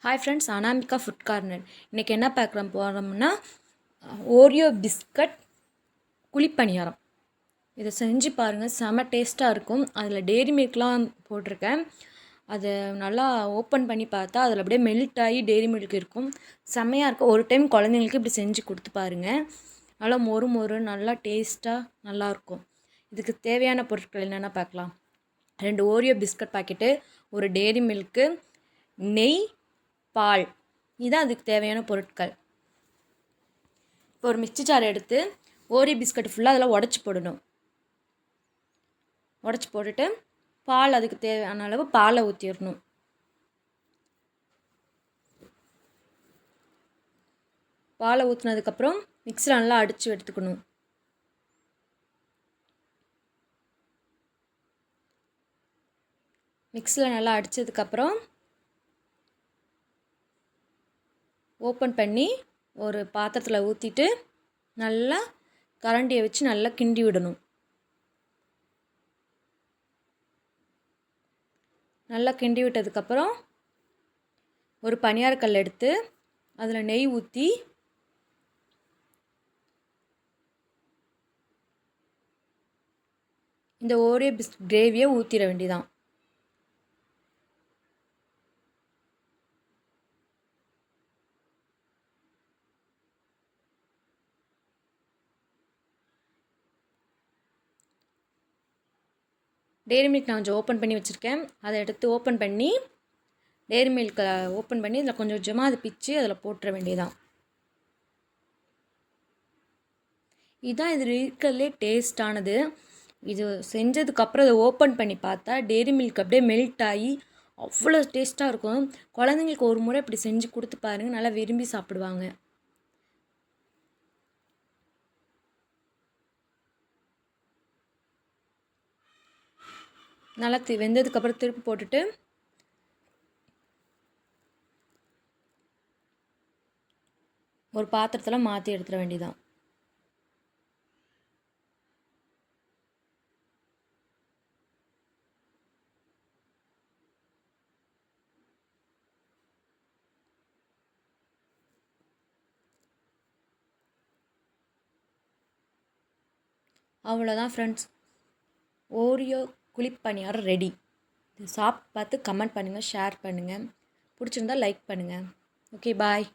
Hi friends, Anamika food corner. இன்றைக்கி என்ன பார்க்க போகிறோம்னா ஓரியோ பிஸ்கட் குழிப்பணியாரம். இதை செஞ்சு பாருங்கள், செம டேஸ்ட்டாக இருக்கும். அதில் டெய்ரி மில்க்லாம் போட்டிருக்கேன். அதை நல்லா ஓப்பன் பண்ணி பார்த்தா அதில் அப்படியே மெல்ட் ஆகி டெய்ரி மில்க் இருக்கும். செம்மையாக இருக்கும். ஒரு டைம் குழந்தைங்களுக்கு இப்படி செஞ்சு கொடுத்து பாருங்கள். நல்லா மொறு மொறு நல்லா டேஸ்ட்டாக நல்லாயிருக்கும். இதுக்கு தேவையான பொருட்கள் என்னென்ன பார்க்கலாம். 2 ஓரியோ பிஸ்கட் பாக்கெட்டு, ஒரு டெய்ரி மில்க்கு, நெய், பால். இதுதான் அதுக்கு தேவையான பொருட்கள். இப்போ ஒரு மிக்ஸி ஜார் எடுத்து ஓரியோ பிஸ்கட் ஃபுல்லாக அதில் உடச்சி போடணும். உடச்சி போட்டுட்டு பால், அதுக்கு தேவையான அளவு பாலை ஊற்றிடணும். பாலை ஊற்றினதுக்கப்புறம் மிக்ஸியில் நல்லா அடித்து எடுத்துக்கணும். மிக்ஸியில் நல்லா அடித்ததுக்கப்புறம் ஓப்பன் பண்ணி ஒரு பாத்திரத்தில் ஊற்றிட்டு நல்லா கரண்டியை வச்சு நல்லா கிண்டி விடணும். நல்லா கிண்டி விட்டதுக்கப்புறம் ஒரு பணியாரக்கல் எடுத்து அதில் நெய் ஊற்றி இந்த ஓரியோ கிரேவியை ஊற்றிட வேண்டியதான். டெய்ரி மில்க் நான் கொஞ்சம் ஓப்பன் பண்ணி வச்சுருக்கேன். அதை எடுத்து ஓப்பன் பண்ணி டெய்ரி மில்கை ஓப்பன் பண்ணி இதில் கொஞ்சம் கொஞ்சமாக அதை பிச்சு அதில் போட்டுற வேண்டியதான். இதுதான் இது இருக்கிறதுலே டேஸ்டானது. இது செஞ்சதுக்கப்புறம் அதை ஓப்பன் பண்ணி பார்த்தா டெய்ரி மில்க் அப்படியே மெல்ட் ஆகி அவ்வளோ டேஸ்ட்டாக இருக்கும். குழந்தைங்களுக்கு ஒரு முறை இப்படி செஞ்சு கொடுத்து பாருங்கள், நல்லா விரும்பி சாப்பிடுவாங்க. நல்லா வெந்ததுக்கப்புறம் திருப்பி போட்டுட்டு ஒரு பாத்திரத்தில் மாற்றி எடுத்துட வேண்டியதான். அவ்வளோதான் ஃப்ரெண்ட்ஸ், ஓரியோ குழிப்பணியாரம் ரெடி. இது சாப்பிட்டு பார்த்து கமெண்ட் பண்ணுங்கள், ஷேர் பண்ணுங்கள், பிடிச்சிருந்தா லைக் பண்ணுங்கள். ஓகே, பாய்.